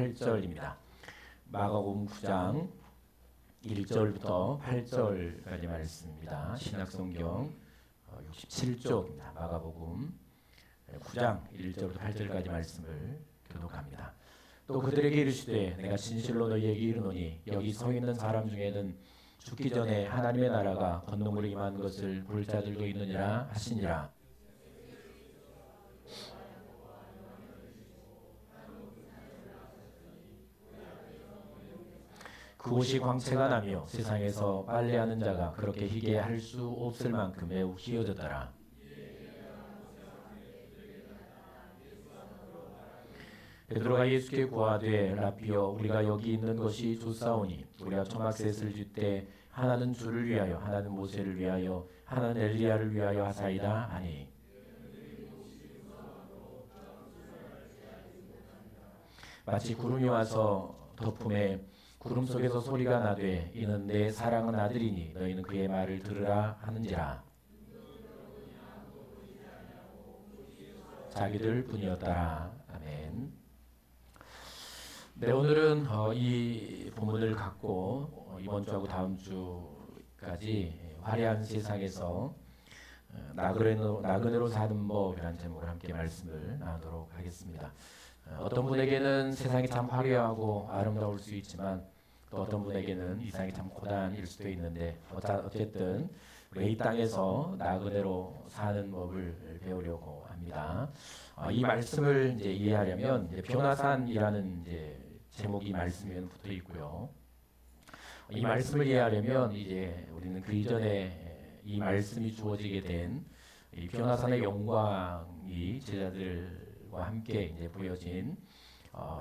8절입니다. 마가복음 9장 1절부터 8절까지 말씀입니다. 신약성경 67쪽입니다. 마가복음 9장 1절부터 8절까지 말씀을 교독합니다. 또 그들에게 이르시되 내가 진실로 너희에게 이르노니 여기 서 있는 사람 중에는 죽기 전에 하나님의 나라가 건너물에 임한 것을 볼 자들도 있느니라 하시니라. 그곳이 광채가 나며 세상에서 빨래하는 자가 그렇게 희게 할 수 없을 만큼 매우 희어졌더라. 베드로가 예수께 구하되 라피여 우리가 여기 있는 것이 좋사오니 우리가 초막셋을 줄 때 하나는 주를 위하여 하나는 모세를 위하여 하나는 엘리야를 위하여 하사이다 하니 마치 구름이 와서 덮음에 구름 속에서 소리가 나되 이는 내 사랑하는 아들이니 너희는 그의 말을 들으라 하는지라. 자기들 뿐이었더라. 아멘. 네, 오늘은 이 본문을 갖고 이번 주하고 다음 주까지 화려한 세상에서 나그네로 사는 법이라는 제목으로 함께 말씀을 나누도록 하겠습니다. 어떤 분에게는 세상이 참 화려하고 아름다울 수 있지만 또 어떤 분에게는 이 세상이 참 고단일 수도 있는데 어쨌든 우리 이 땅에서 나그네로 사는 법을 배우려고 합니다. 이 말씀을 이제 이해하려면 이제 변화산이라는 이제 제목이 말씀에 붙어 있고요. 이 말씀을 이해하려면 이제 우리는 그 이전에 이 말씀이 주어지게 된 이 변화산의 영광이 제자들과 함께 이제 보여진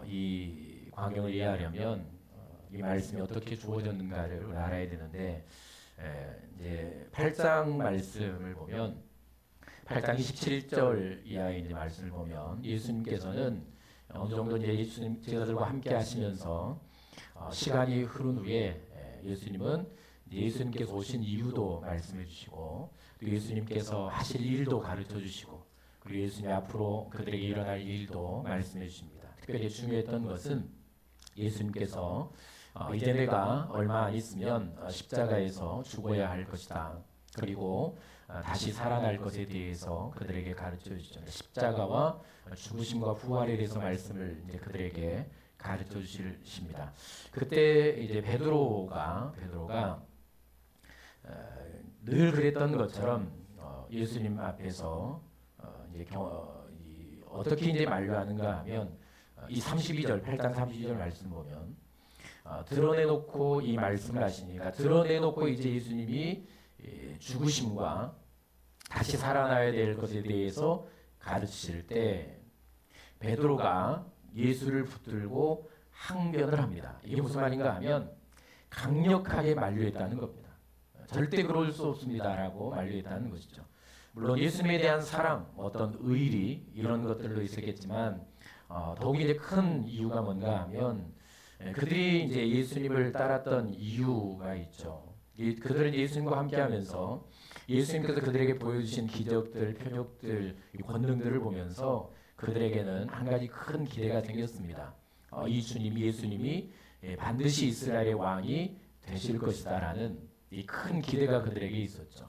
이 광경을 이해하려면 이 말씀이 어떻게 주어졌는가를 알아야 되는데 이제 8장 말씀을 보면 8장 27절 이하의 이제 말씀을 보면 예수님께서는 어느 정도 이제 예수님 제자들과 함께 하시면서 시간이 흐른 후에 예수님께서 오신 이유도 말씀해 주시고 또 예수님께서 하실 일도 가르쳐 주시고 그리고 예수님 앞으로 그들에게 일어날 일도 말씀해 주십니다. 특별히 중요했던 것은 예수님께서 이제 내가 얼마 안 있으면 십자가에서 죽어야 할 것이다. 그리고 다시 살아날 것에 대해서 그들에게 가르쳐 주시죠. 십자가와 죽으심과 부활에 대해서 말씀을 이제 그들에게 가르쳐 주십니다. 그때 이제 베드로가 늘 그랬던 것처럼 예수님 앞에서 이제 어떻게 이제 만류하는가 하면 이 32절 8장 32절 말씀 보면 드러내놓고 이 말씀을 하시니까 드러내놓고 이제 예수님이 죽으심과 다시 살아나야 될 것에 대해서 가르치실 때 베드로가 예수를 붙들고 항변을 합니다. 이게 무슨 말인가 하면 강력하게 만류했다는 겁니다. 절대 그럴 수 없습니다라고 만류했다는 것이죠. 물론 예수님에 대한 사랑, 어떤 의리 이런 것들도 있었겠지만 더욱이 이제 큰 이유가 뭔가 하면 그들이 이제 예수님을 따랐던 이유가 있죠. 그들은 예수님과 함께하면서 예수님께서 그들에게 보여주신 기적들, 표적들, 권능들을 보면서 그들에게는 한 가지 큰 기대가 생겼습니다. 예수님이 반드시 이스라엘의 왕이 되실 것이다라는 이 큰 기대가 그들에게 있었죠.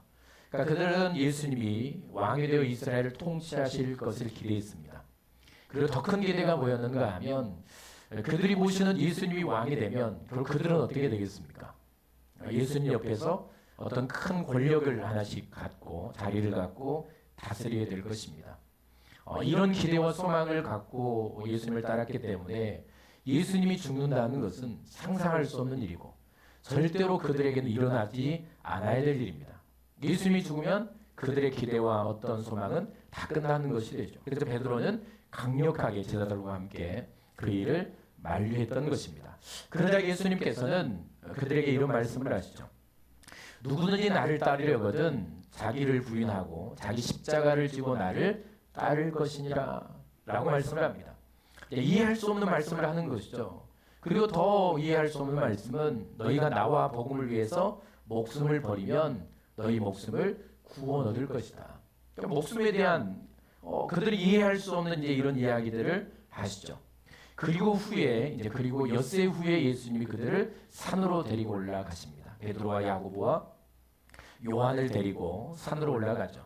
그러니까 그들은 예수님이 왕이 되어 이스라엘을 통치하실 것을 기대했습니다. 그리고 더 큰 기대가 뭐였는가 하면 그들이 모시는 예수님이 왕이 되면 그럼 그들은 어떻게 되겠습니까? 예수님 옆에서 어떤 큰 권력을 하나씩 갖고 자리를 갖고 다스려야 될 것입니다. 이런 기대와 소망을 갖고 예수님을 따랐기 때문에 예수님이 죽는다는 것은 상상할 수 없는 일이고 절대로 그들에게는 일어나지 않아야 될 일입니다. 예수님이 죽으면 그들의 기대와 어떤 소망은 다 끝나는 것이 되죠. 그래서 베드로는 강력하게 제자들과 함께 그 일을 만류했던 것입니다. 그러자 예수님께서는 그들에게 이런 말씀을 하시죠. 누구든지 나를 따르려거든 자기를 부인하고 자기 십자가를 지고 나를 따를 것이니라 라고 말씀을 합니다. 이해할 수 없는 말씀을 하는 것이죠. 그리고 더 이해할 수 없는 말씀은 너희가 나와 복음을 위해서 목숨을 버리면 너희 목숨을 구원 얻을 것이다. 그러니까 목숨에 대한 그들이 이해할 수 없는 이제 이런 이야기들을 하시죠. 그리고 엿새 후에 예수님이 그들을 산으로 데리고 올라가십니다. 베드로와 야고보와 요한을 데리고 산으로 올라가죠.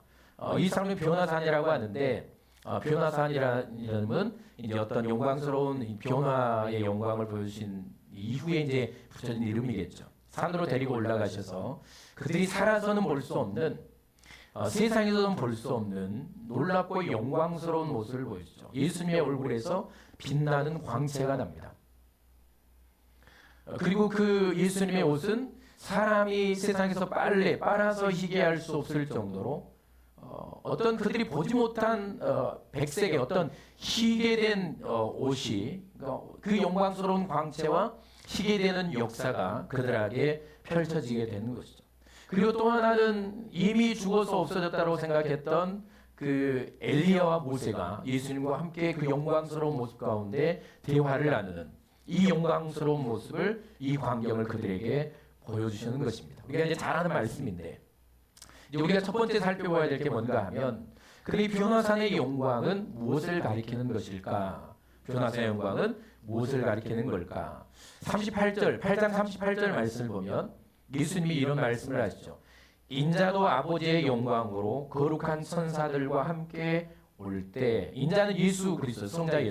이 산을 변화산이라고 하는데 변화산이라는 이름은 이제 어떤 영광스러운 변화의 영광을 보여주신 이후에 이제 붙여진 이름이겠죠. 산으로 데리고 올라가셔서 그들이 살아서는 볼 수 없는 세상에서는 볼 수 없는 놀랍고 영광스러운 모습을 보여주죠. 예수님의 얼굴에서 빛나는 광채가 납니다. 그리고 그 예수님의 옷은 사람이 세상에서 빨아서 희게할 수 없을 정도로 어떤 그들이 보지 못한 백색의 어떤 희게된 옷이 그 영광스러운 광채와 희게되는 역사가 그들에게 펼쳐지게 되는 것이죠. 그리고 또 하나는 이미 죽어서 없어졌다고 생각했던 그 엘리야와 모세가 예수님과 함께 그 영광스러운 모습 가운데 대화를 나누는 이 영광스러운 모습을 이 광경을 그들에게 보여주시는 것입니다. 우리가 이제 잘 아는 말씀인데 이제 우리가 첫 번째 살펴봐야 될 게 뭔가 하면 그들이 변화산의 영광은 무엇을 가리키는 것일까? 변화산의 영광은 무엇을 가리키는 걸까? 8장 38절 말씀을 보면 예수님이 이런 말씀을 하시죠. 인자도 아버지의 영광으로 거룩한 천사들과 함께 올 때, 인자는 예수 그리스도 성자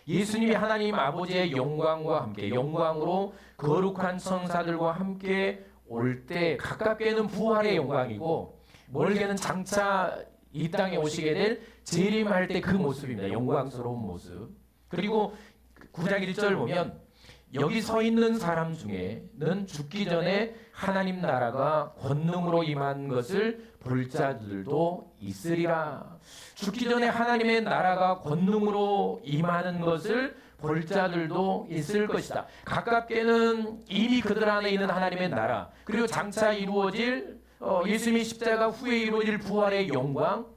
예수님이 하나님 아버지의 영광과 함께 영광으로 거룩한 천사들과 함께 올 때 가깝게는 부활의 영광이고 멀게는 장차 이 땅에 오시게 될 재림할 때 그 모습입니다. 영광스러운 모습. 그리고 9장 1절 보면 여기 서 있는 사람 중에는 죽기 전에 하나님 나라가 권능으로 임한 것을 볼 자들도 있으리라. 죽기 전에 하나님의 나라가 권능으로 임하는 것을 볼 자들도 있을 것이다. 가깝게는 이미 그들 안에 있는 하나님의 나라, 그리고 장차 이루어질 예수님의 십자가 후에 이루어질 부활의 영광,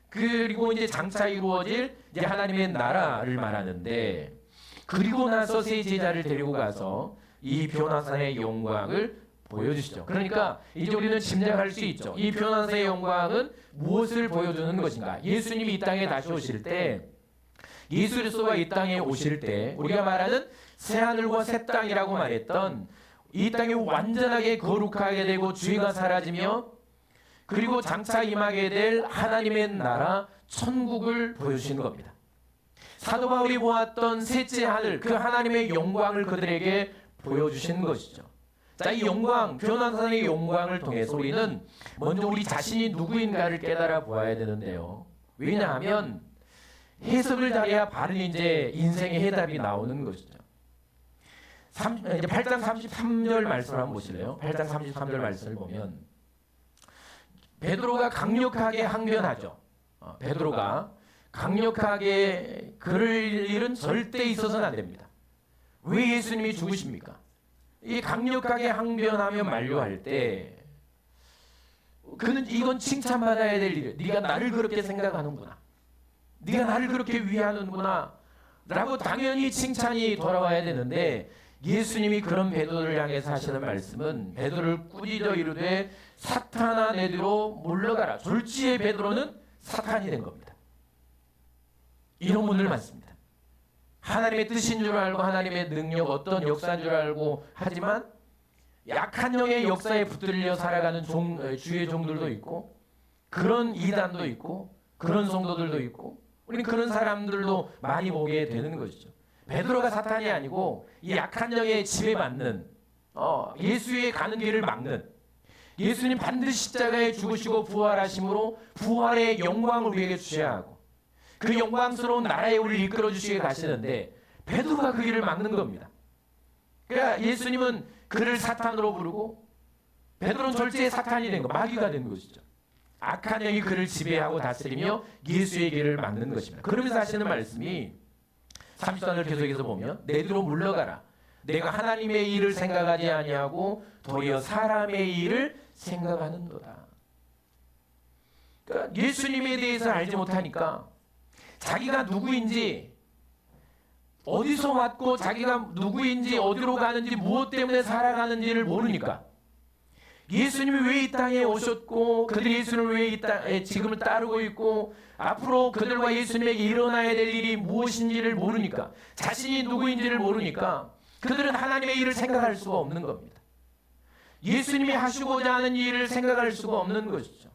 그리고 이제 장차 이루어질 이제 하나님의 나라를 말하는데, 그리고 나서 세 제자를 데리고 가서 이 변화산의 영광을 보여주시죠. 그러니까 이제 우리는 짐작할 수 있죠. 이 변화산의 영광은 무엇을 보여주는 것인가? 예수님이 이 땅에 다시 오실 때, 예수 그리스도가 이 땅에 오실 때 우리가 말하는 새 하늘과 새 땅이라고 말했던 이 땅이 완전하게 거룩하게 되고 죄가 사라지며 그리고 장차 임하게 될 하나님의 나라 천국을 보여주시는 겁니다. 사도 바울이 보았던 셋째 하늘, 그 하나님의 영광을 그들에게 보여주신 것이죠. 자, 이 영광, 변화산의 영광을 통해서 우리는 먼저 우리 자신이 누구인가를 깨달아 보아야 되는데요. 왜냐하면 해석을 잘해야 바른 이제 인생의 해답이 나오는 것이죠. 이제 8장 33절 말씀을 한번 보실래요? 8장 33절 말씀을 보면 베드로가 강력하게 항변하죠. 베드로가 강력하게 그럴 일은 절대 있어서는 안 됩니다. 왜 예수님이 죽으십니까? 이 강력하게 항변하며 만류할 때 그는 이건 칭찬받아야 될 일이에요. 네가 나를 그렇게 생각하는구나. 네가 나를 그렇게 위하는구나 라고 당연히 칭찬이 돌아와야 되는데 예수님이 그런 베드로를 향해서 하시는 말씀은 베드로를 꾸짖어 이르되 사탄아 내 뒤로 물러가라. 졸지의 베드로는 사탄이 된 겁니다. 이런 분들 많습니다. 하나님의 뜻인 줄 알고 하나님의 능력 어떤 역사인 줄 알고 하지만 약한 영의 역사에 붙들려 살아가는 주의 종들도 있고 그런 이단도 있고 그런 성도들도 있고 우리는 그런 사람들도 많이 보게 되는 것이죠. 베드로가 사탄이 아니고 이 약한 영의 지배 받는 예수의 가는 길을 막는 예수님 반드시 십자가에 죽으시고 부활하심으로 부활의 영광을 우리에게 주셔야 하고 그 영광스러운 나라에 우리를 이끌어 주시게 가시는데 베드로가 그 길을 막는 겁니다. 그러니까 예수님은 그를 사탄으로 부르고 베드로는 절제의 사탄이 된 거, 마귀가 된 것이죠. 악한 영이 그를 지배하고 다스리며 예수의 길을 막는 것입니다. 그러면서 하시는 말씀이 30절을 계속해서 보면 내 뒤로 물러가라. 내가 하나님의 일을 생각하지 아니하고 도리어 사람의 일을 생각하는도다. 그러니까 예수님에 대해서 알지 못하니까 자기가 누구인지 어디서 왔고 자기가 누구인지 어디로 가는지 무엇 때문에 살아가는지를 모르니까 예수님이 왜 이 땅에 오셨고 그들이 예수님을 왜 이 땅에 지금을 따르고 있고 앞으로 그들과 예수님에게 일어나야 될 일이 무엇인지를 모르니까, 자신이 누구인지를 모르니까 그들은 하나님의 일을 생각할 수가 없는 겁니다. 예수님이 하시고자 하는 일을 생각할 수가 없는 것이죠.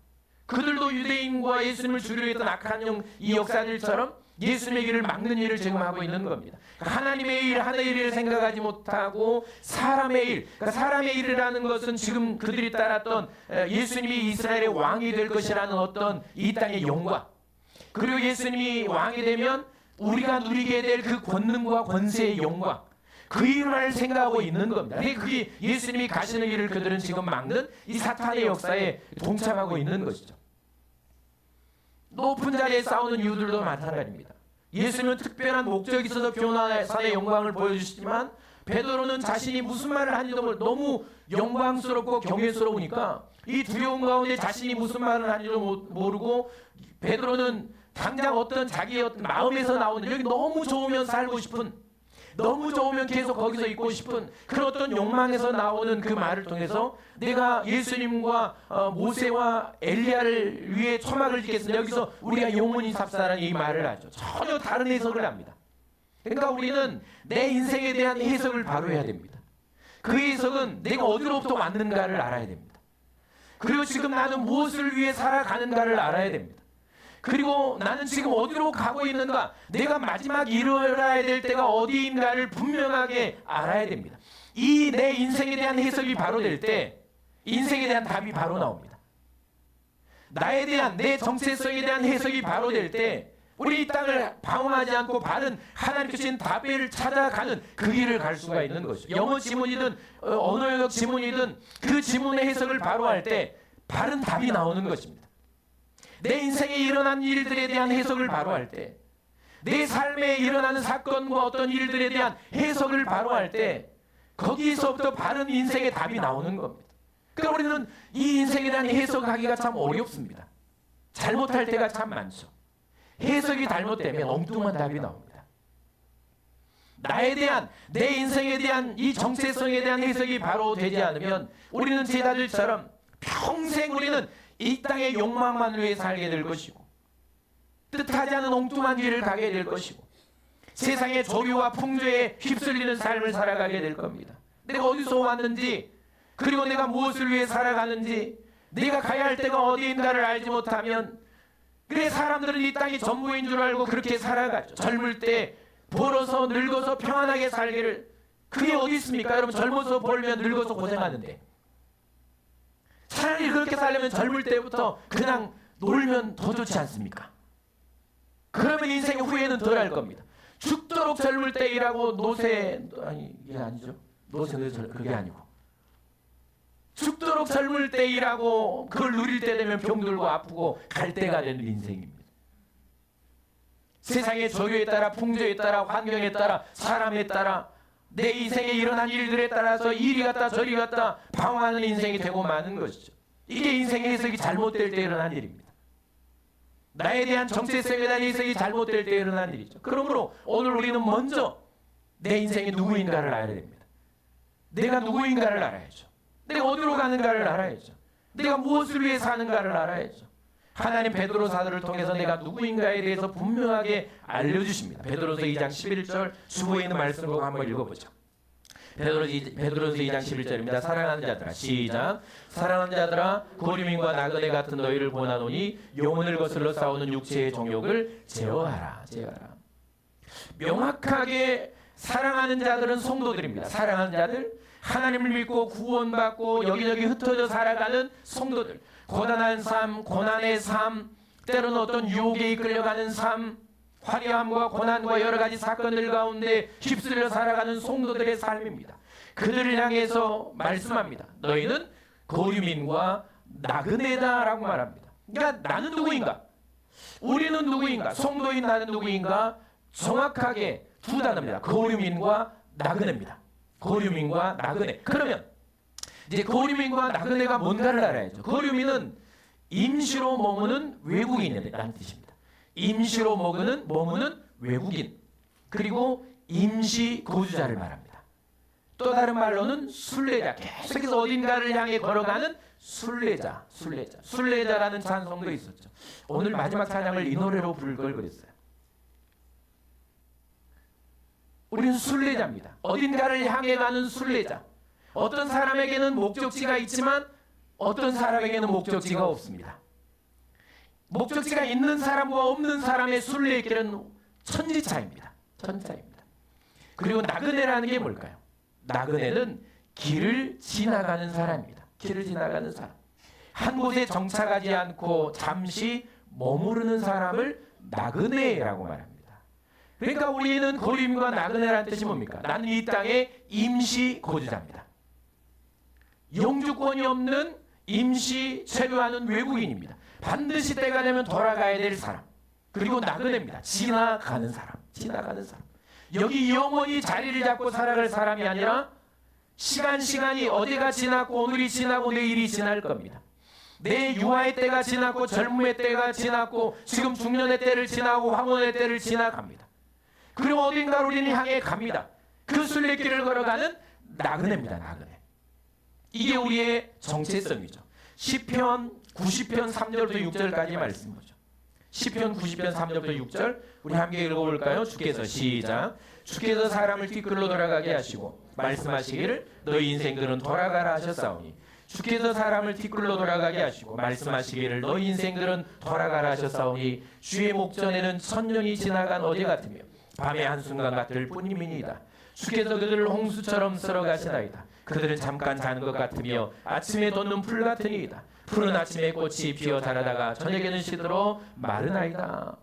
그들도 유대인과 예수님을 죽이려 했던 악한 이 역사들처럼 예수님의 길을 막는 일을 지금 하고 있는 겁니다. 하나님의 일, 하나의 일을 생각하지 못하고 사람의 일, 그러니까 사람의 일이라는 것은 지금 그들이 따랐던 예수님이 이스라엘의 왕이 될 것이라는 어떤 이 땅의 영광, 그리고 예수님이 왕이 되면 우리가 누리게 될 그 권능과 권세의 영광, 그 일을 생각하고 있는 겁니다. 그게 예수님이 가시는 길을 그들은 지금 막는 이 사탄의 역사에 동참하고 있는 것이죠. 높은 자리에 싸우는 이유들도 마찬가지입니다. 예수님은 특별한 목적이 있어서 변화산의 영광을 보여주시지만 베드로는 자신이 무슨 말을 하는지도 모르고 너무 영광스럽고 경외스러우니까 이 두려움 가운데 자신이 무슨 말을 하는지도 모르고 베드로는 당장 어떤 자기의 어떤 마음에서 나오는, 여기 너무 좋으면 살고 싶은, 너무 좋으면 계속 거기서 있고 싶은 그런 어떤 욕망에서 나오는 그 말을 통해서 내가 예수님과 모세와 엘리야를 위해 초막을 짓겠습니다, 여기서 우리가 영원히 삽사라는 이 말을 하죠. 전혀 다른 해석을 합니다. 그러니까 우리는 내 인생에 대한 해석을 바로 해야 됩니다. 그 해석은 내가 어디로부터 왔는가를 알아야 됩니다. 그리고 지금 나는 무엇을 위해 살아가는가를 알아야 됩니다. 그리고 나는 지금 어디로 가고 있는가, 내가 마지막 이뤄야 될 때가 어디인가를 분명하게 알아야 됩니다. 이 내 인생에 대한 해석이 바로 될 때 인생에 대한 답이 바로 나옵니다. 나에 대한, 내 정체성에 대한 해석이 바로 될 때 우리 이 땅을 방황하지 않고 바른 하나님께 주신 답을 찾아가는 그 길을 갈 수가 있는 것이죠. 영어 지문이든 언어 영역 지문이든 그 지문의 해석을 바로 할 때 바른 답이 나오는 것입니다. 내 인생에 일어난 일들에 대한 해석을 바로 할 때, 내 삶에 일어나는 사건과 어떤 일들에 대한 해석을 바로 할 때 거기서부터 바른 인생의 답이 나오는 겁니다. 그러니까 우리는 이 인생에 대한 해석하기가 참 어렵습니다. 잘못할 때가 참 많죠. 해석이 잘못되면 엉뚱한 답이 나옵니다. 나에 대한, 내 인생에 대한 이 정체성에 대한 해석이 바로 되지 않으면 우리는 제자들처럼 평생 우리는 이 땅의 욕망만 위해 살게 될 것이고 뜻하지 않은 엉뚱한 길을 가게 될 것이고 세상의 조류와 풍조에 휩쓸리는 삶을 살아가게 될 겁니다. 내가 어디서 왔는지, 그리고 내가 무엇을 위해 살아가는지, 내가 가야 할 때가 어디인가를 알지 못하면, 그래 사람들은 이 땅이 전부인 줄 알고 그렇게 살아가죠. 젊을 때 벌어서 늙어서 평안하게 살기를, 그게 어디 있습니까? 여러분, 젊어서 벌면 늙어서 고생하는데 차라리 그렇게 살려면 젊을 때부터 그냥 놀면 더 좋지 않습니까? 그러면 인생의 후회는 덜 할 겁니다. 죽도록 젊을 때 일하고 노세, 아니 이게 아니죠. 노세는 그게 아니고 죽도록 젊을 때 일하고 그걸 누릴 때 되면 병들고 아프고 갈 때가 되는 인생입니다. 세상의 조류에 따라, 풍조에 따라, 환경에 따라, 사람에 따라, 내 인생에 일어난 일들에 따라서 이리 갔다 저리 갔다 방황하는 인생이 되고 마는 것이죠. 이게 인생의 해석이 잘못될 때 일어난 일입니다. 나에 대한 정체성에 대한 해석이 잘못될 때 일어난 일이죠. 그러므로 오늘 우리는 먼저 내 인생이 누구인가를 알아야 됩니다. 내가 누구인가를 알아야죠. 내가 어디로 가는가를 알아야죠. 내가 무엇을 위해 사는가를 알아야죠. 하나님 베드로 사도를 통해서 내가 누구인가에 대해서 분명하게 알려주십니다. 베드로서 2장 11절 주부에 있는 말씀을 한번 읽어보죠. 베드로서 2장 11절입니다. 사랑하는 자들아, 시작. 사랑하는 자들아, 고리민과 나그네 같은 너희를 권하노니 영혼을 거슬러 싸우는 육체의 정욕을 제어하라. 명확하게 사랑하는 자들은 성도들입니다. 사랑하는 자들, 하나님을 믿고 구원받고 여기저기 흩어져 살아가는 성도들, 고단한 삶, 고난의 삶, 때로는 어떤 유혹에 이끌려가는 삶, 화려함과 고난과 여러 가지 사건들 가운데 휩쓸려 살아가는 성도들의 삶입니다. 그들을 향해서 말씀합니다. 너희는 고리민과 나그네다라고 말합니다. 그러니까 나는 누구인가? 우리는 누구인가? 성도인 나는 누구인가? 정확하게 두 단어입니다. 고리민과 나그네입니다. 고리민과 나그네. 그러면 이제 고리민과 나그네가 뭔가를 알아야죠. 고리민은 임시로 머무는 외국인이라는 뜻입니다. 임시로 머무는 외국인, 그리고 임시 거주자를 말합니다. 또 다른 말로는 순례자, 계속해서 어딘가를 향해 걸어가는 순례자라는 찬송도 있었죠. 오늘 마지막 찬양을 이 노래로 부를 걸 그랬어요. 우리는 순례자입니다. 어딘가를 향해 가는 순례자. 어떤 사람에게는 목적지가 있지만 어떤 사람에게는 목적지가 없습니다. 목적지가 있는 사람과 없는 사람의 순례의 길은 천지차입니다. 그리고 나그네라는 게 뭘까요? 나그네는 길을 지나가는 사람입니다. 길을 지나가는 사람. 한 곳에 정착하지 않고 잠시 머무르는 사람을 나그네라고 말합니다. 그러니까 우리는 고림과 나그네라는 뜻이 뭡니까? 나는 이 땅의 임시 거주자입니다. 영주권이 없는 임시 체류하는 외국인입니다. 반드시 때가 되면 돌아가야 될 사람. 그리고 나그네입니다. 지나가는 사람. 여기 영원히 자리를 잡고 살아갈 사람이 아니라 시간이 어디가 지났고 오늘이 지나고 내일이 지날 겁니다. 내 유아의 때가 지났고 젊음의 때가 지났고 지금 중년의 때를 지나고 황혼의 때를 지나갑니다. 그리고 어딘가로 우리는 향해 갑니다. 그 순례길을 걸어가는 나그네입니다. 나그네. 이게 우리의 정체성이죠. 시편 90편 3절부터 6절까지 말씀 보죠. 시편 90편 3절부터 6절 우리 함께 읽어볼까요? 주께서 시작. 주께서 사람을 뒷글로 돌아가게 하시고 말씀하시기를 너희 인생들은 돌아가라 하셨사오니 주께서 사람을 뒷글로 돌아가게 하시고 말씀하시기를 너희 인생들은 돌아가라 하셨사오니 주의 목전에는 천년이 지나간 어제 같으며 밤의 한순간 같을 뿐이니이다. 주께서 그들을 홍수처럼 쓸어가시나이다. 그들은 잠깐 자는 것 같으며 아침에 돋는 풀 같으니이다. 푸른 아침에 꽃이 피어 자라다가 저녁에는 시들어 마르나이다.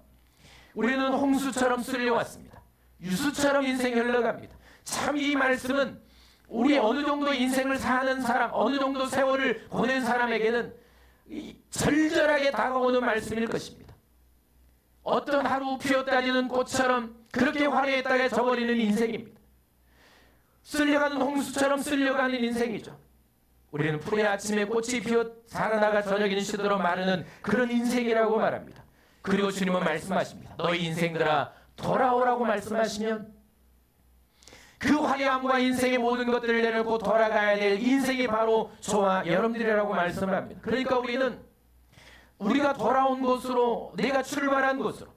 우리는 홍수처럼 쓸려왔습니다. 유수처럼 인생이 흘러갑니다. 참 이 말씀은 우리 어느 정도 인생을 사는 사람, 어느 정도 세월을 보낸 사람에게는 절절하게 다가오는 말씀일 것입니다. 어떤 하루 피었다지는 꽃처럼 그렇게 화려했다가 져버리는 인생입니다. 쓸려가는 홍수처럼 쓸려가는 인생이죠. 우리는 푸른 아침에 꽃이 피어 살아나가 저녁에는 시들어 마르는 그런 인생이라고 말합니다. 그리고 주님은 말씀하십니다. 너희 인생들아 돌아오라고 말씀하시면 그 화려함과 인생의 모든 것들을 내놓고 돌아가야 될 인생이 바로 저와 여러분들이라고 말씀을 합니다. 그러니까 우리는 우리가 돌아온 곳으로, 내가 출발한 곳으로,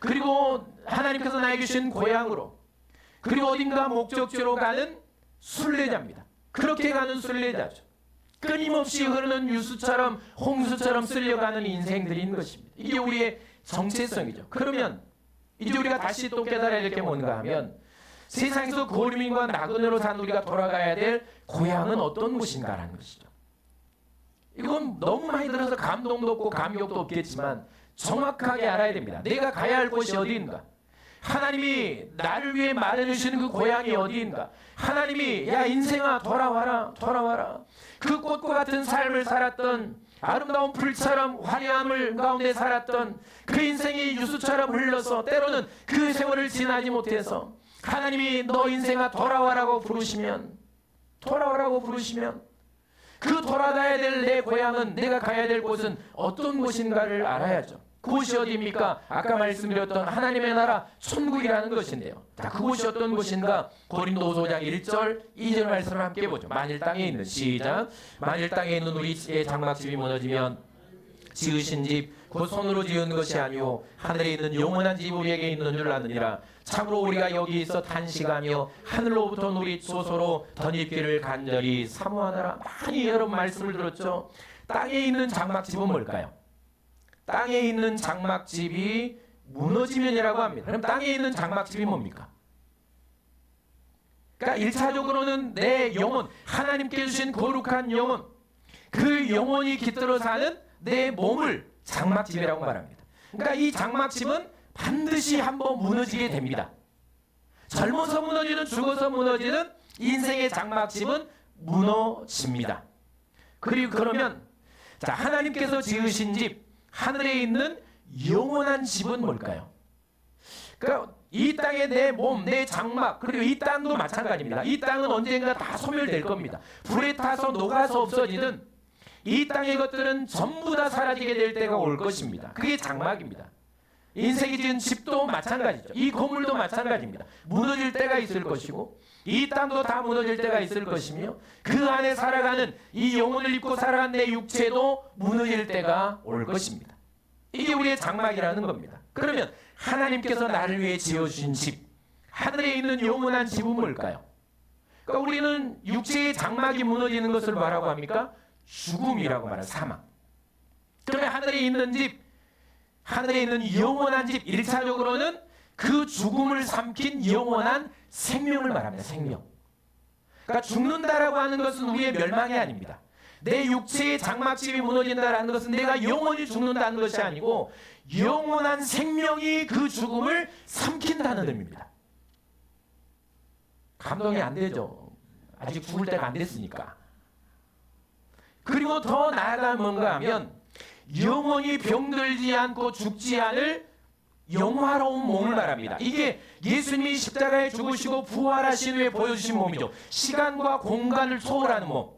그리고 하나님께서 나에게 주신 고향으로, 그리고 어딘가 목적지로 가는 순례자입니다. 그렇게 가는 순례자죠. 끊임없이 흐르는 유수처럼 홍수처럼 쓸려가는 인생들인 것입니다. 이게 우리의 정체성이죠. 그러면 이제 우리가 다시 또 깨달아야 될 게 뭔가 하면 세상에서 고림인과 나그네로 산 우리가 돌아가야 될 고향은 어떤 곳인가라는 것이죠. 이건 너무 많이 들어서 감동도 없고 감격도 없겠지만 정확하게 알아야 됩니다. 내가 가야 할 곳이 어디인가? 하나님이 나를 위해 마련해 주시는 그 고향이 어디인가? 하나님이 야 인생아 돌아와라. 그 꽃과 같은 삶을 살았던 아름다운 풀처럼 화려함을 가운데 살았던 그 인생이 유수처럼 흘러서 때로는 그 세월을 지나지 못해서 하나님이 너 인생아 돌아와라고 부르시면 그 돌아가야 될 내 고향은, 내가 가야 될 곳은 어떤 곳인가를 알아야죠. 그곳이 어디입니까? 아까 말씀드렸던 하나님의 나라 천국이라는 것인데요. 자, 그곳이 어떤 곳인가? 고린도후서 5장 1절 2절 말씀을 함께 보죠. 만일 땅에 있는 시작. 만일 땅에 있는 우리의 장막집이 무너지면 지으신 집 곧 손으로 지은 것이 아니오 하늘에 있는 영원한 집 우리에게 있는 줄 아느니라. 참으로 우리가 여기 있어 탄식하며 하늘로부터 누리 소소로 덧입기를 간절히 사모하느라. 많이 여러분 말씀을 들었죠. 땅에 있는 장막집은 뭘까요? 땅에 있는 장막집이 무너지면이라고 합니다. 그럼 땅에 있는 장막집이 뭡니까? 그러니까 1차적으로는 내 영혼, 하나님께 주신 거룩한 영혼, 그 영혼이 깃들어 사는 내 몸을 장막집이라고 말합니다. 그러니까 이 장막집은 반드시 한번 무너지게 됩니다. 젊어서 무너지는, 죽어서 무너지는 인생의 장막집은 무너집니다. 그리고 그러면 자, 하나님께서 지으신 집, 하늘에 있는 영원한 집은 뭘까요? 그러니까 이 땅에 내 몸, 내 장막, 그리고 이 땅도 마찬가지입니다. 이 땅은 언젠가 다 소멸될 겁니다. 불에 타서 녹아서 없어지든 이 땅의 것들은 전부 다 사라지게 될 때가 올 것입니다. 그게 장막입니다. 인생이 지은 집도 마찬가지죠. 이 건물도 마찬가지입니다. 무너질 때가 있을 것이고 이 땅도 다 무너질 때가 있을 것이며 그 안에 살아가는 이 영혼을 입고 살아가는 내 육체도 무너질 때가 올 것입니다. 이게 우리의 장막이라는 겁니다. 그러면 하나님께서 나를 위해 지어주신 집, 하늘에 있는 영원한 집은 뭘까요? 그러니까 우리는 육체의 장막이 무너지는 것을 뭐라고 합니까? 죽음이라고 말하는 사망. 그러면 하늘에 있는 집, 하늘에 있는 영원한 집, 1차적으로는 그 죽음을 삼킨 영원한 생명을 말합니다. 생명. 그러니까 죽는다라고 하는 것은 우리의 멸망이 아닙니다. 내 육체의 장막집이 무너진다라는 것은 내가 영원히 죽는다는 것이 아니고 영원한 생명이 그 죽음을 삼킨다는 의미입니다. 감동이 안 되죠. 아직 죽을 때가 안 됐으니까. 그리고 더 나아가 뭔가 하면 영원히 병들지 않고 죽지 않을 영화로운 몸을 말합니다. 이게 예수님이 십자가에 죽으시고 부활하신 후에 보여주신 몸이죠. 시간과 공간을 초월하는 몸,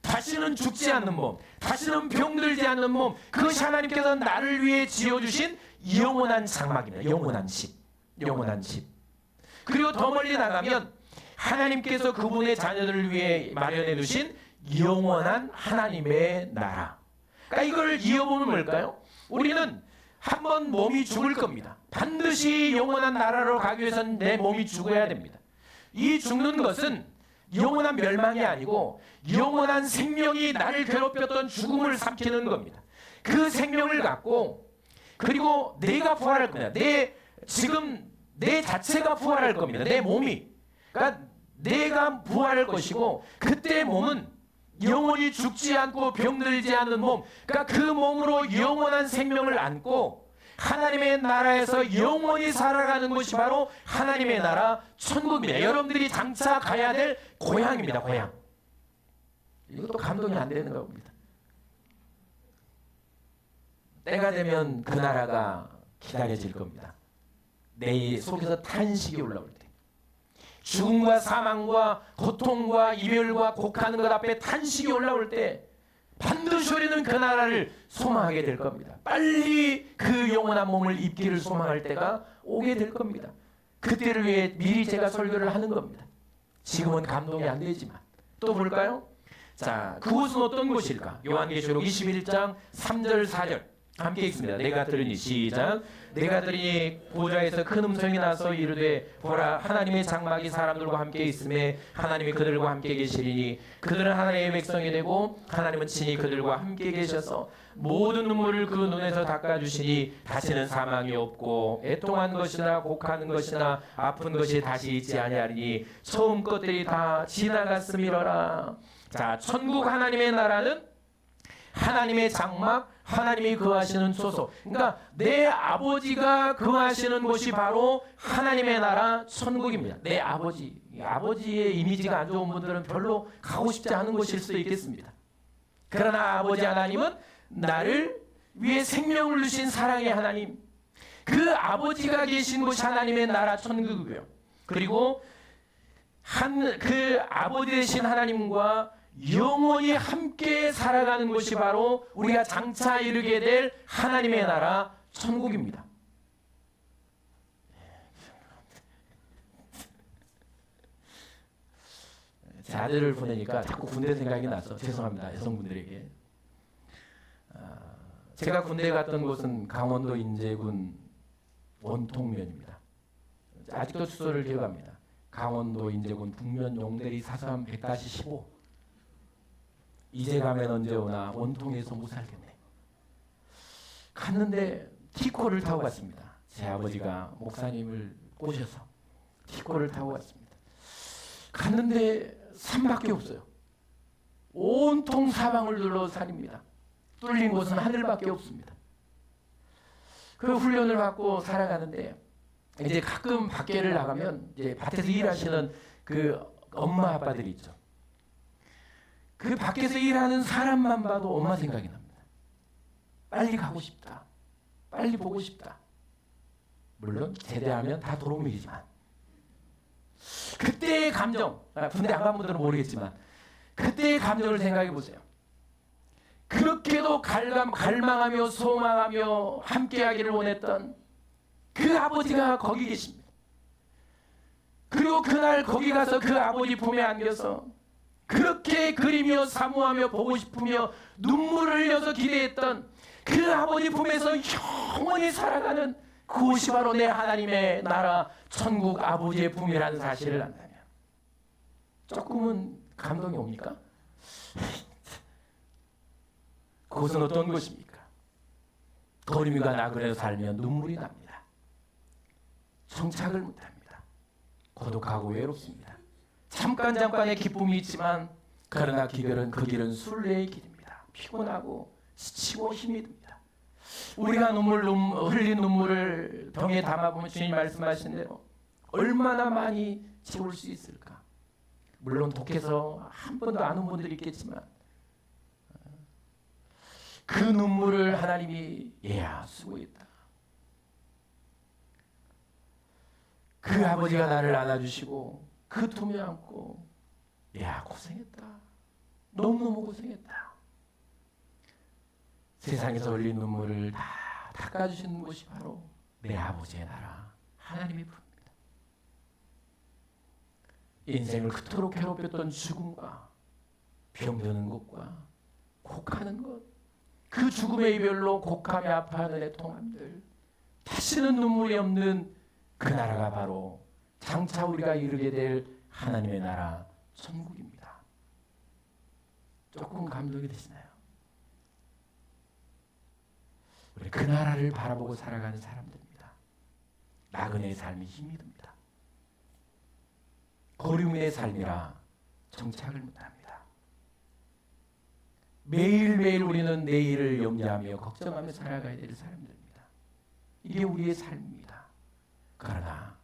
다시는 죽지 않는 몸, 다시는 병들지 않는 몸, 그것이 하나님께서 나를 위해 지어주신 영원한 장막입니다. 영원한 집, 영원한 집. 그리고 더 멀리 나가면 하나님께서 그분의 자녀들을 위해 마련해 두신 영원한 하나님의 나라. 그러니까 이걸 이어보면 뭘까요? 우리는 한번 몸이 죽을 겁니다. 반드시 영원한 나라로 가기 위해서는 내 몸이 죽어야 됩니다. 이 죽는 것은 영원한 멸망이 아니고 영원한 생명이 나를 괴롭혔던 죽음을 삼키는 겁니다. 그 생명을 갖고 그리고 내가 부활할 거야. 지금 내 자체가 부활할 겁니다. 내 몸이. 그러니까 내가 부활할 것이고 그때 몸은 영원히 죽지 않고 병들지 않는 몸, 그러니까 그 몸으로 영원한 생명을 안고 하나님의 나라에서 영원히 살아가는 것이 바로 하나님의 나라 천국입니다. 여러분들이 장차 가야 될 고향입니다. 고향. 이것도 감동이 안 되는 겁니다. 때가 되면 그 나라가 기다려질 겁니다. 내 속에서 탄식이 올라올 때, 죽음과 사망과 고통과 이별과 곡하는 것 앞에 탄식이 올라올 때 반드시 우리는 그 나라를 소망하게 될 겁니다. 빨리 그 영원한 몸을 입기를 소망할 때가 오게 될 겁니다. 그때를 위해 미리 제가 설교를 하는 겁니다. 지금은 감동이 안 되지만. 또 볼까요? 자, 그곳은 어떤 곳일까? 요한계시록 21장 3절 4절 함께 읽습니다. 내가 들으니 시작. 내가 들으니 보좌에서 큰 음성이 나서 이르되 보라 하나님의 장막이 사람들과 함께 있음에 하나님이 그들과 함께 계시리니 그들은 하나님의 백성이 되고 하나님은 친히 그들과 함께 계셔서 모든 눈물을 그 눈에서 닦아주시니 다시는 사망이 없고 애통한 것이나 곡하는 것이나 아픈 것이 다시 있지 아니하리니 처음 것들이 다 지나갔음이로라. 자, 천국 하나님의 나라는 하나님의 장막, 하나님이 거하시는 소속. 그러니까 내 아버지가 거하시는 곳이 바로 하나님의 나라 천국입니다. 내 아버지, 아버지의 이미지가 안 좋은 분들은 별로 가고 싶지 않은 곳일 수도 있겠습니다. 그러나 아버지 하나님은 나를 위해 생명을 주신 사랑의 하나님, 그 아버지가 계신 곳이 하나님의 나라 천국이고요. 그리고 그 아버지 되신 하나님과 영원히 함께 살아가는 것이 바로 우리가 장차 이루게 될 하나님의 나라 천국입니다. 제 아들을 보내니까 자꾸 군대 생각이 나서 죄송합니다. 여성분들에게. 제가 군대 갔던 곳은 강원도 인제군 원통면입니다. 아직도 주소를 기억합니다. 강원도 인제군 북면 용대리 사삼 100-15. 이제 가면 언제 오나 원통에서 못 살겠네. 갔는데 티코를 타고 갔습니다. 제 아버지가 목사님을 꼬셔서 티코를 타고 갔습니다. 갔는데 산밖에 없어요. 온통 사방을 둘러 산입니다. 뚫린 곳은 하늘밖에 없습니다. 그 훈련을 받고 살아가는데 이제 가끔 밖에를 나가면 이제 밭에서 일하시는 그 엄마 아빠들이 있죠. 그 밖에서 일하는 사람만 봐도 엄마 생각이 납니다. 빨리 가고 싶다. 빨리 보고 싶다. 물론 제대하면 다 도롱뇽이지만 그때의 감정, 군대 안 간 분들은 모르겠지만 그때의 감정을 생각해 보세요. 그렇게도 갈망하며 소망하며 함께하기를 원했던 그 아버지가 거기 계십니다. 그리고 그날 거기 가서 그 아버지 품에 안겨서 그렇게 그리며 사모하며 보고 싶으며 눈물을 흘려서 기대했던 그 아버지 품에서 영원히 살아가는 그곳이 바로 내 하나님의 나라 천국 아버지의 품이라는 사실을 안다면 조금은 감동이 옵니까? 그것은 어떤 것입니까? 거리미가 나그네로 살면 눈물이 납니다. 정착을 못합니다. 고독하고 외롭습니다. 잠깐의 기쁨이 있지만 그러나 그 길은 순례의 길입니다. 피곤하고 지치고 힘이 듭니다. 우리가 흘린 눈물을 병에 담아보면 주님 말씀하신 대로 얼마나 많이 채울 수 있을까? 물론 독해서 한 번도 안 온 분들이 있겠지만 그 눈물을 하나님이 얘야 수고했다. 그 아버지가 나를 안아주시고 그 품에 안고 야 고생했다. 너무너무 고생했다. 세상에서 흘린 눈물을 다 닦아주시는 곳이 바로 내 아버지의 나라 하나님의 품입니다. 인생을 그토록 괴롭혔던 죽음과 병드는 것과 곡하는 것, 그 죽음의 이별로 곡하며 아파하는 애통함들, 다시는 눈물이 없는 그 나라가 바로 장차 우리가 이루게 될 하나님의 나라 천국입니다. 조금 감동이 되시나요? 우리 그 나라를 바라보고 살아가는 사람들입니다. 나그네의 삶이 힘이 듭니다. 거류민의 삶이라 정착을 못합니다. 매일매일 우리는 내일을 염려하며 걱정하며 살아가야 될 사람들입니다. 이게 우리의 삶입니다. 그러나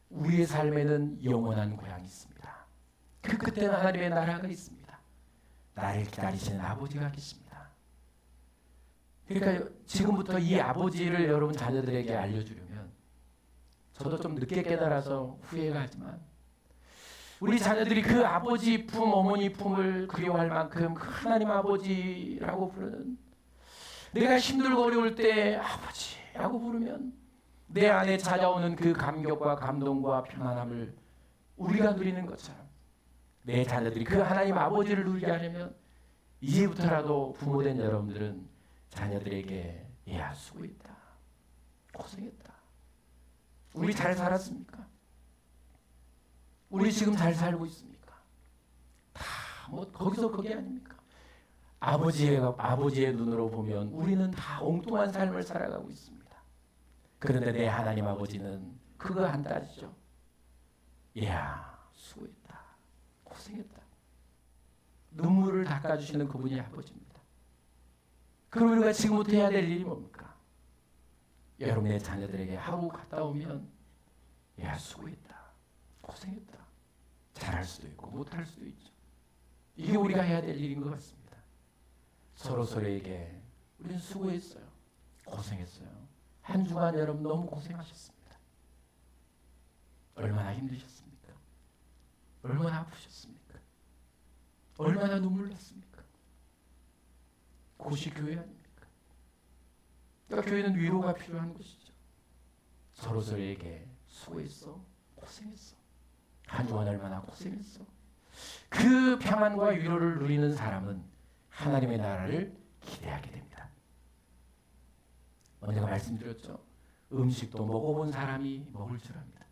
우리의 삶에는 영원한 고향이 있습니다. 그 끝에는 하나님의 나라가 있습니다. 나를 기다리시는 아버지가 계십니다. 그러니까 지금부터 이 아버지를 여러분 자녀들에게 알려주려면 저도 좀 늦게 깨달아서 후회가 하지만 우리 자녀들이 그 아버지 품, 어머니 품을 그리워할 만큼 그 하나님 아버지라고 부르는, 내가 힘들고 어려울 때 아버지라고 부르면 내 안에 찾아오는 그 감격과 감동과 평안함을 우리가 누리는 것처럼 내 자녀들이 그 하나님 아버지를 누리게 하려면 이제부터라도 부모된 여러분들은 자녀들에게 야 수고했다, 고생했다, 우리 잘 살았습니까? 우리 지금 잘 살고 있습니까? 다 뭐 거기서 거기 아닙니까? 아버지의 눈으로 보면 우리는 다 엉뚱한 삶을 살아가고 있습니다. 그런데 내 하나님 아버지는 그거 안 따지죠. 야 수고했다, 고생했다, 눈물을 닦아주시는 그분이 아버지입니다. 그럼 우리가 지금부터 해야 될 일이 뭡니까? 여러분의 자녀들에게 하루 갔다 오면 야 수고했다, 고생했다, 잘할 수도 있고 못할 수도 있죠. 이게 우리가 해야 될 일인 것 같습니다. 서로에게 우리는 수고했어요, 고생했어요. 한 주간 여러분 너무 고생하셨습니다. 얼마나 힘드셨습니까? 얼마나 아프셨습니까? 얼마나 눈물 났습니까? 그것이 교회 아닙니까? 그러니까 교회는 위로가 필요한 것이죠. 서로에게 수고했어, 고생했어, 한 주간 얼마나 고생했어. 그 평안과 위로를 누리는 사람은 하나님의 나라를 기대하게 됩니다. 언제가 말씀드렸죠? 음식도 먹어본 사람이 먹을 줄 압니다.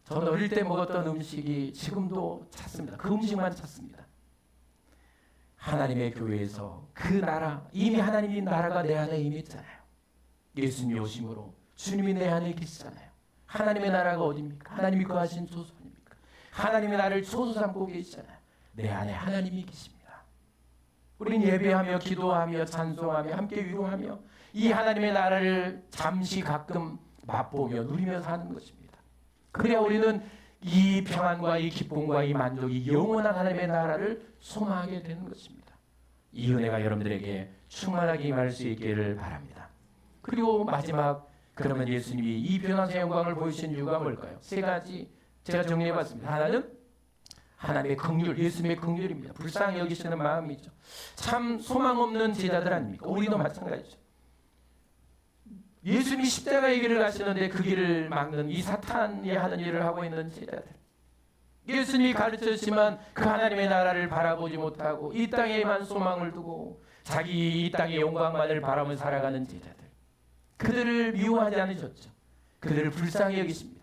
저는 어릴 때 먹었던 음식이 지금도 찾습니다. 그 음식만 찾습니다. 하나님의 교회에서 그 나라, 이미 하나님의 나라가 내 안에 이미 있잖아요. 예수님이 오심으로 주님이 내 안에 계시잖아요. 하나님의 나라가 어디입니까? 하나님이 거하신 소수 아닙니까? 하나님의 나라를 소수 삼고 계시잖아요. 내 안에 하나님이 계십니다. 우린 예배하며 기도하며 찬송하며 함께 위로하며 이 하나님의 나라를 잠시 가끔 맛보며 누리며 사는 것입니다. 그래야 우리는 이 평안과 이 기쁨과 이 만족이 영원한 하나님의 나라를 소망하게 되는 것입니다. 이 은혜가 여러분들에게 충만하게 임할 수 있기를 바랍니다. 그리고 마지막, 그러면 예수님이 이 변화의 영광을 보이신 이유가 뭘까요? 세 가지 제가 정리해봤습니다. 하나는 하나님의 긍휼, 예수님의 긍휼입니다. 불쌍히 여기시는 마음이죠. 참 소망 없는 제자들 아닙니까? 우리도 마찬가지죠. 예수님이 십자가의 길을 가시는데 그 길을 막는 이 사탄이 하는 일을 하고 있는 제자들, 예수님이 가르쳤지만 그 하나님의 나라를 바라보지 못하고 이 땅에만 소망을 두고 자기 이 땅의 영광만을 바라보며 살아가는 제자들, 그들을 미워하지 않으셨죠. 그들을 불쌍히 여기십니다.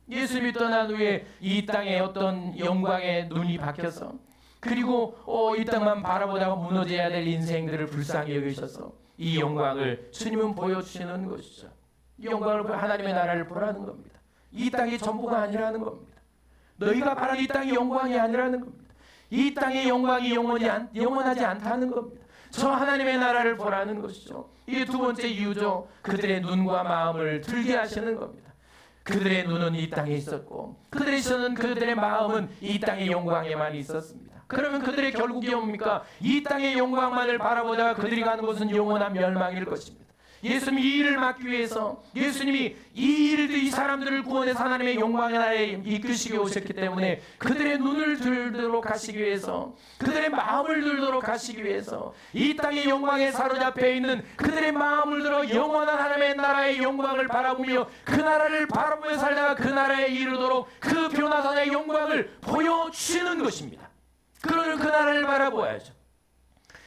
예수님이 떠난 후에 이 땅에 어떤 영광에 눈이 박혀서 그리고 이 땅만 바라보다가 무너져야 될 인생들을 불쌍히 여기셔서 이 영광을 주님은 보여주시는 것이죠. 이 영광을 하나님의 나라를 보라는 겁니다. 이 땅이 전부가 아니라는 겁니다. 너희가 바라는 이 땅이 영광이 아니라는 겁니다. 이 땅의 영광이 영원하지 않다는 겁니다. 저 하나님의 나라를 보라는 것이죠. 이게 두 번째 이유죠. 그들의 눈과 마음을 들게 하시는 겁니다. 그들의 눈은 이 땅에 있었고 그들의 마음은 이 땅의 영광에만 있었습니다. 그러면 그들의 결국이 뭡니까? 이 땅의 영광만을 바라보다가 그들이 가는 곳은 영원한 멸망일 것입니다. 예수님이 이 일을 막기 위해서, 예수님이 이 사람들을 구원해서 하나님의 영광의 나라에 이끄시기 오셨기 때문에 그들의 눈을 들도록 하시기 위해서, 그들의 마음을 들도록 하시기 위해서 이 땅의 영광에 사로잡혀 있는 그들의 마음을 들어 영원한 하나님의 나라의 영광을 바라보며 그 나라를 바라보며 살다가 그 나라에 이르도록 그 변화산의 영광을 보여주시는 것입니다. 그러면 그 나라를 바라보아야죠.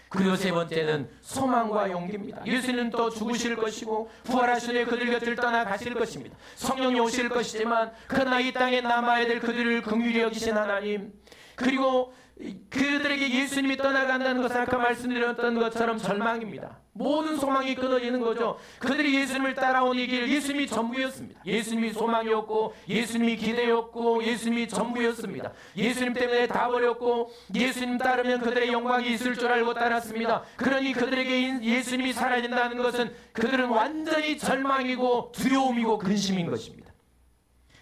그리고 세 번째는 소망과 용기입니다. 예수님은 또 죽으실 것이고 부활하신 후에 그들 곁을 떠나 가실 것입니다. 성령이 오실 것이지만 그러나 이 땅에 남아야 될 그들을 긍휼히 여기신 하나님, 그리고 그들에게 예수님이 떠나간다는 것은 아까 말씀드렸던 것처럼 절망입니다. 모든 소망이 끊어지는 거죠. 그들이 예수님을 따라온 이 길, 예수님이 전부였습니다. 예수님이 소망이었고 예수님이 기대였고 예수님이 전부였습니다. 예수님 때문에 다 버렸고 예수님 따르면 그들의 영광이 있을 줄 알고 따랐습니다. 그러니 그들에게 예수님이 사라진다는 것은 그들은 완전히 절망이고 두려움이고 근심인 것입니다.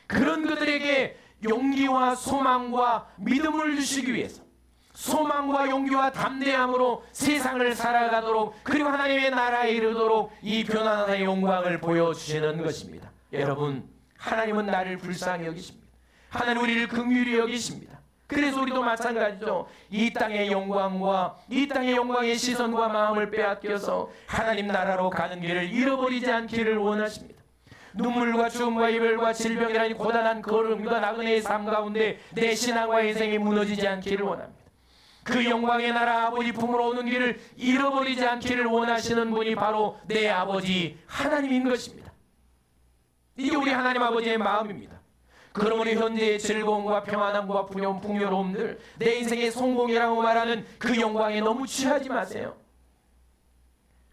그런 그들에게 용기와 소망과 믿음을 주시기 위해서, 소망과 용기와 담대함으로 세상을 살아가도록, 그리고 하나님의 나라에 이르도록 이 변화의 영광을 보여주시는 것입니다. 여러분, 하나님은 나를 불쌍히 여기십니다. 하나님 우리를 긍휼히 여기십니다. 그래서 우리도 마찬가지죠. 이 땅의 영광과 이 땅의 영광의 시선과 마음을 빼앗겨서 하나님 나라로 가는 길을 잃어버리지 않기를 원하십니다. 눈물과 죽음과 이별과 질병이라는 고단한 걸음과 나그네의 삶 가운데 내 신앙과 인생이 무너지지 않기를 원합니다. 그 영광의 나라 아버지 품으로 오는 길을 잃어버리지 않기를 원하시는 분이 바로 내 아버지 하나님인 것입니다. 이게 우리 하나님 아버지의 마음입니다. 그러므로 현재의 즐거움과 평안함과 풍요로움들, 내 인생의 성공이라고 말하는 그 영광에 너무 취하지 마세요.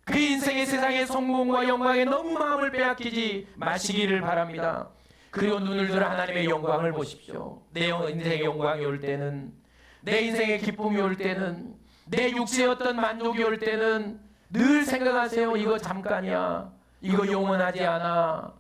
그 인생의 세상의 성공과 영광에 너무 마음을 빼앗기지 마시기를 바랍니다. 그리고 눈을 들어 하나님의 영광을 보십시오. 내 인생의 영광이 올 때는, 내 인생의 기쁨이 올 때는, 내 육체의 어떤 만족이 올 때는 늘 생각하세요. 이거 잠깐이야. 이거 영원하지 않아.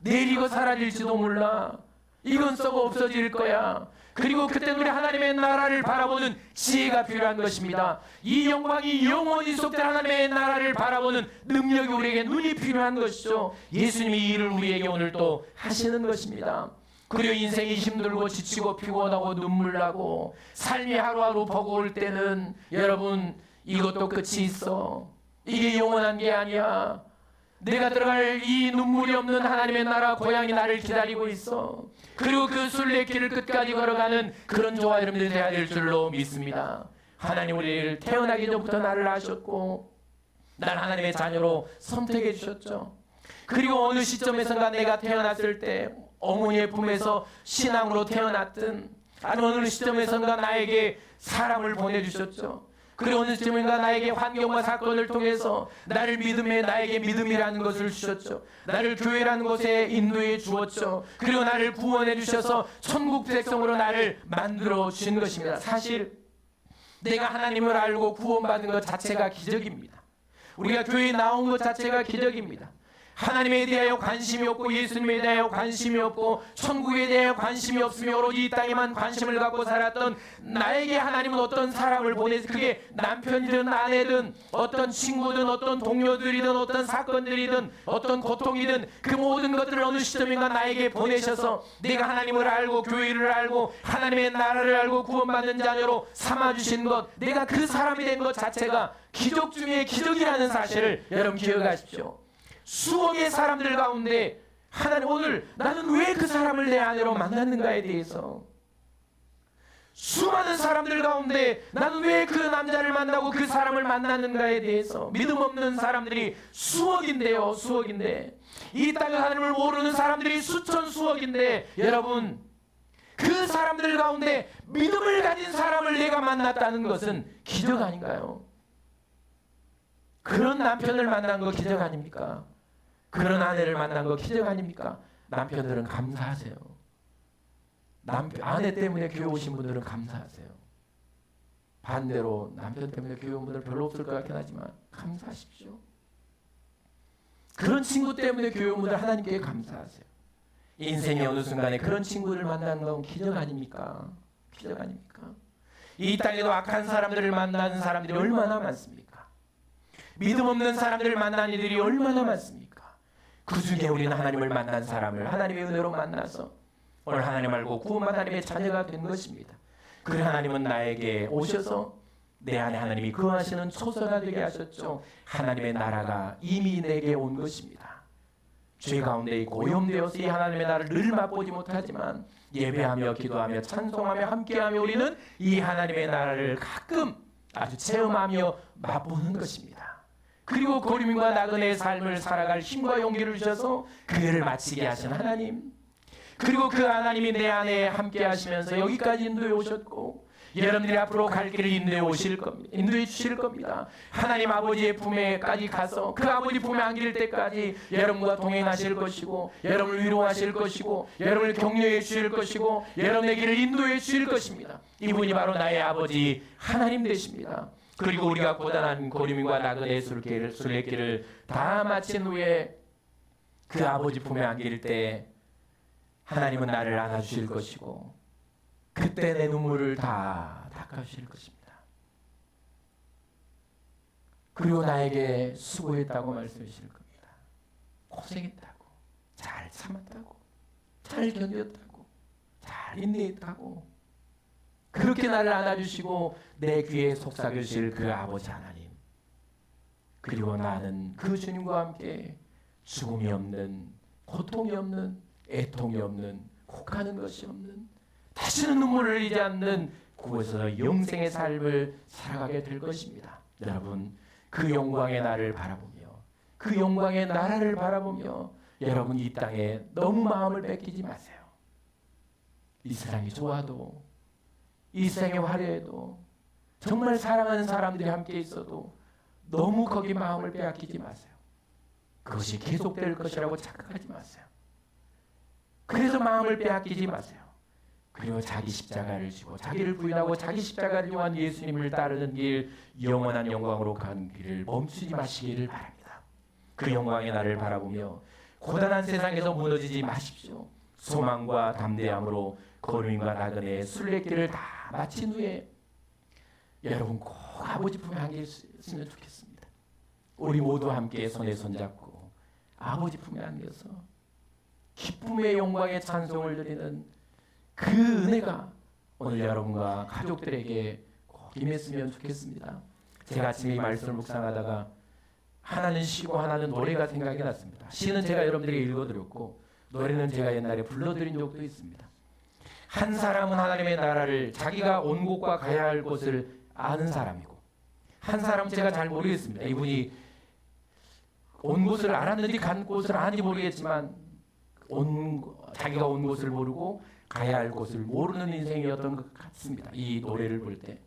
내일 이거 사라질지도 몰라. 이건 썩어 없어질 거야. 그리고 그때 우리 하나님의 나라를 바라보는 지혜가 필요한 것입니다. 이 영광이 영원히 속된 하나님의 나라를 바라보는 능력이 우리에게 눈이 필요한 것이죠. 예수님이 이 일을 우리에게 오늘 또 하시는 것입니다. 그리고 인생이 힘들고 지치고 피곤하고 눈물 나고 삶이 하루하루 버거울 때는 여러분, 이것도 끝이 있어. 이게 영원한 게 아니야. 내가 들어갈 이 눈물이 없는 하나님의 나라 고향이 나를 기다리고 있어. 그리고 그 순례길을 끝까지 걸어가는 그런 저와 여러분들이 되어야 될 줄로 믿습니다. 하나님 우리를 태어나기 전부터 나를 아셨고 날 하나님의 자녀로 선택해 주셨죠. 그리고 어느 시점에선가 내가 태어났을 때 어머니의 품에서 신앙으로 태어났든 아니면 어느 시점에선가 나에게 사람을 보내주셨죠. 그리고 어느 시점인가 나에게 환경과 사건을 통해서 나를 믿음에 나에게 믿음이라는 것을 주셨죠. 나를 교회라는 곳에 인도해 주었죠. 그리고 나를 구원해 주셔서 천국 백성으로 나를 만들어 주신 것입니다. 사실 내가 하나님을 알고 구원받은 것 자체가 기적입니다. 우리가 교회에 나온 것 자체가 기적입니다. 하나님에 대하여 관심이 없고 예수님에 대하여 관심이 없고 천국에 대하여 관심이 없으며 오로지 이 땅에만 관심을 갖고 살았던 나에게 하나님은 어떤 사람을 보내서, 그게 남편이든 아내든 어떤 친구든 어떤 동료들이든 어떤 사건들이든 어떤 고통이든 그 모든 것들을 어느 시점인가 나에게 보내셔서 내가 하나님을 알고 교회를 알고 하나님의 나라를 알고 구원받는 자녀로 삼아주신 것, 내가 그 사람이 된 것 자체가 기적 중에 기적이라는 사실을 여러분 기억하십시오. 수억의 사람들 가운데 하나님 오늘 나는 왜 그 사람을 내 아내로 만났는가에 대해서, 수많은 사람들 가운데 나는 왜 그 남자를 만나고 그 사람을 만났는가에 대해서 믿음 없는 사람들이 수억인데요, 수억인데 이 땅의 하나님을 모르는 사람들이 수천 수억인데, 여러분 그 사람들 가운데 믿음을 가진 사람을 내가 만났다는 것은 기적 아닌가요? 그런 남편을 만난 거 기적 아닙니까? 그런 아내를 만난 거 기적 아닙니까? 남편들은 감사하세요. 아내 때문에 교회 오신 분들은 감사하세요. 반대로 남편 때문에 교회 온 분들 별로 없을 것 같긴 하지만 감사하십시오. 그런 친구 때문에 교회 온 분들 하나님께 감사하세요. 인생의 어느 순간에 그런 친구를 만나는 건 기적 아닙니까? 기적 아닙니까? 이 땅에도 악한 사람들을 만나는 사람들이 얼마나 많습니까? 믿음 없는 사람들을 만나는 이들이 얼마나 많습니까? 그 중에 우리는 하나님을 만난 사람을 하나님의 은혜로 만나서 오늘 하나님 알고 구원받은 하나님의 자녀가 된 것입니다. 그래 하나님은 나에게 오셔서 내 안에 하나님이 거하시는 초소가 되게 하셨죠. 하나님의 나라가 이미 내게 온 것입니다. 죄 가운데 있고 오염되어서 이 하나님의 나라를 늘 맛보지 못하지만 예배하며 기도하며 찬송하며 함께하며 우리는 이 하나님의 나라를 가끔 아주 체험하며 맛보는 것입니다. 그리고 고림과 나그네의 삶을 살아갈 힘과 용기를 주셔서 그 일을 마치게 하신 하나님, 그리고 그 하나님이 내 안에 함께 하시면서 여기까지 인도해 오셨고 여러분들이 앞으로 갈 길을 인도해 오실 겁니다. 인도해 주실 겁니다. 하나님 아버지의 품에까지 가서 그 아버지 품에 안길 때까지 여러분과 동행하실 것이고 여러분을 위로하실 것이고 여러분을 격려해 주실 것이고 여러분의 길을 인도해 주실 것입니다. 이분이 바로 나의 아버지 하나님 되십니다. 그리고 우리가 고단한 고림과 나그네 순례길을 다 마친 후에 그 아버지 품에 안길 때 하나님은 나를 안아주실 것이고 그때 내 눈물을 다 닦아주실 것입니다. 그리고 나에게 수고했다고 말씀하실 겁니다. 고생했다고, 잘 참았다고, 잘 견뎠다고, 잘 인내했다고, 그렇게 나를 안아주시고 내 귀에 속삭여주실 그 아버지 하나님, 그리고 나는 그 주님과 함께 죽음이 없는, 고통이 없는, 애통이 없는, 혹하는 것이 없는, 다시는 눈물을 흘리지 않는 그곳에서 영생의 삶을 살아가게 될 것입니다. 여러분 그 영광의 나를 바라보며 그 영광의 나라를 바라보며 여러분 이 땅에 너무 마음을 뺏기지 마세요. 이 세상이 좋아도 이 세상이 화려해도 정말 사랑하는 사람들이 함께 있어도 너무 거기 마음을 빼앗기지 마세요. 그것이 계속될 것이라고 착각하지 마세요. 그래서 마음을 빼앗기지 마세요. 그리고 자기 십자가를 지고 자기를 부인하고 자기 십자가를 요한 예수님을 따르는 길, 영원한 영광으로 가는 길을 멈추지 마시기를 바랍니다. 그 영광의 나를 바라보며 고단한 세상에서 무너지지 마십시오. 소망과 담대함으로 고림과 나그네의 순례길을 다 마친 후에 여러분 꼭 아버지 품에 안겼으면 좋겠습니다. 우리 모두 함께 손에 손잡고 아버지 품에 안겨서 기쁨의 영광의 찬송을 드리는 그 은혜가 오늘 여러분과 가족들에게 꼭 임했으면 좋겠습니다. 제가 아침에 이 말씀을 묵상하다가 하나는 시고 하나는 노래가 생각이 났습니다. 시는 제가 여러분들에게 읽어드렸고 노래는 제가 옛날에 불러드린 적도 있습니다. 한 사람은 하나님의 나라를 자기가 온 곳과 가야 할 곳을 아는 사람이고 한 사람은 제가 잘 모르겠습니다. 이분이 온 곳을 알았는지 간 곳을 아는지 모르겠지만 자기가 온 곳을 모르고 가야 할 곳을 모르는 인생이었던 것 같습니다. 이 노래를 볼 때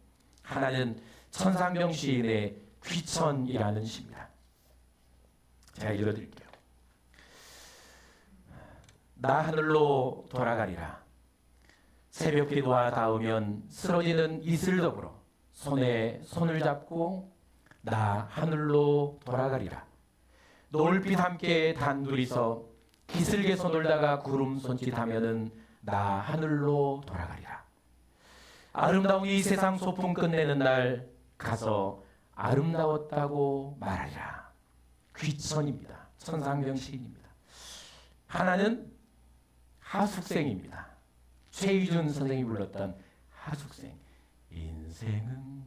하나는 천상병 시인의 귀천이라는 시입니다. 제가 읽어드릴게요. 나 하늘로 돌아가리라. 새벽 기도와 닿으면 쓰러지는 이슬 더불어 손에 손을 잡고 나 하늘로 돌아가리라. 노을빛 함께 단둘이서 기슭에서 놀다가 구름 손짓하면은 나 하늘로 돌아가리라. 아름다운 이 세상 소풍 끝내는 날 가서 아름다웠다고 말하리라. 귀천입니다. 천상병 시인입니다. 하나는 하숙생입니다. 최희준 선생이 불렀던 하숙생. 인생은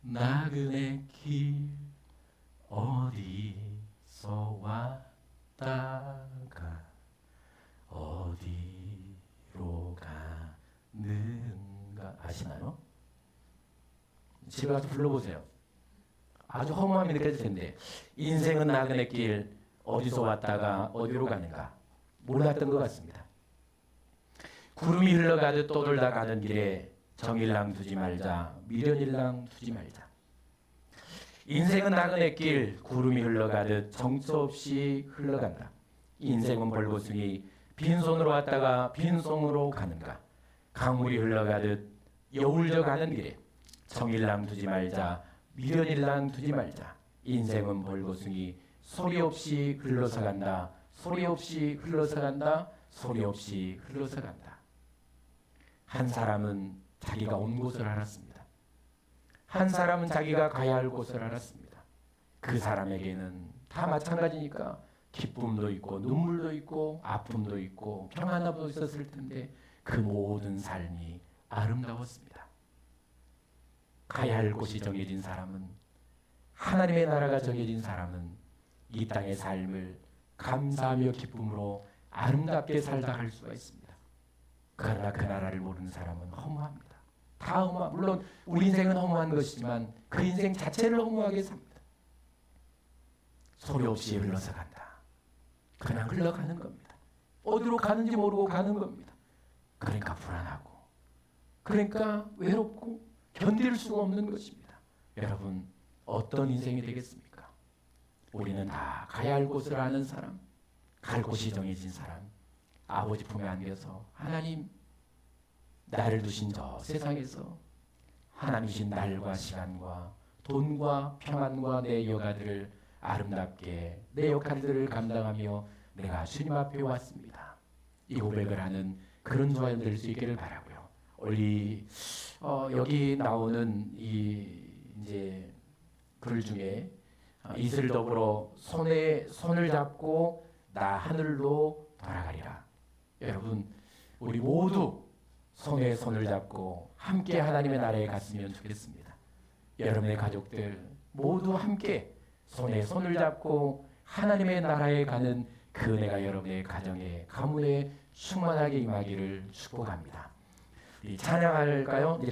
나그네 길 어디 어디서 왔다가 어디로 가는가 아시나요? 집에 가서 불러보세요. 아주 허무함이 느껴질 텐데 인생은 나그네 길 어디서 왔다가 어디로 가는가 몰랐던 것 같습니다. 구름이 흘러가듯 떠돌다 가는 길에 정일랑 두지 말자 미련일랑 두지 말자. 인생은 나그네 길 구름이 흘러가듯 정처 없이 흘러간다. 인생은 벌겋으니 빈손으로 왔다가 빈손으로 가는가. 강물이 흘러가듯 여울져 가는 길에 정일랑 두지 말자 미련일랑 두지 말자. 인생은 벌겋으니 소리 없이 흘러서 간다. 소리 없이 흘러서 간다. 소리 없이 흘러서 간다. 한 사람은 자기가 온 곳을 알았습니다. 한 사람은 자기가 가야 할 곳을 알았습니다. 그 사람에게는 다 마찬가지니까 기쁨도 있고 눈물도 있고 아픔도 있고 평안함도 있었을 텐데 그 모든 삶이 아름다웠습니다. 가야 할 곳이 정해진 사람은, 하나님의 나라가 정해진 사람은 이 땅의 삶을 감사하며 기쁨으로 아름답게 살다 갈 수가 있습니다. 그러나 그 나라를 모르는 사람은 허무합니다. 다 물론 우리 인생은 허무한 것이지만 그 인생 자체를 허무하게 삽니다. 소리 없이 흘러서 간다. 그냥 흘러가는 겁니다. 어디로 가는지 모르고 가는 겁니다. 그러니까 불안하고, 그러니까 외롭고 견딜 수가 없는 것입니다. 여러분, 어떤 인생이 되겠습니까? 우리는 다 가야 할 곳을 아는 사람, 갈 곳이 정해진 사람, 아버지 품에 안겨서 하나님, 나를 두신 저 세상에서 하나님 주신 날과 시간과 돈과 평안과 내 여가들을 아름답게 내 역할들을 감당하며 내가 주님 앞에 왔습니다. 이 고백을 하는 그런 저와 될 수 있기를 바라고요. 여기 나오는 이제 글 중에 이슬 더불어 손을 잡고 나 하늘로 돌아가리라. 여러분, 우리 모두 손에 손을 잡고 함께 하나님의 나라에 갔으면 좋겠습니다. 여러분의 가족들 모두 함께 손에 손을 잡고 하나님의 나라에 가는 그 은혜가 여러분의 가정에, 가문에 충만하게 임하기를 축복합니다. 찬양할까요?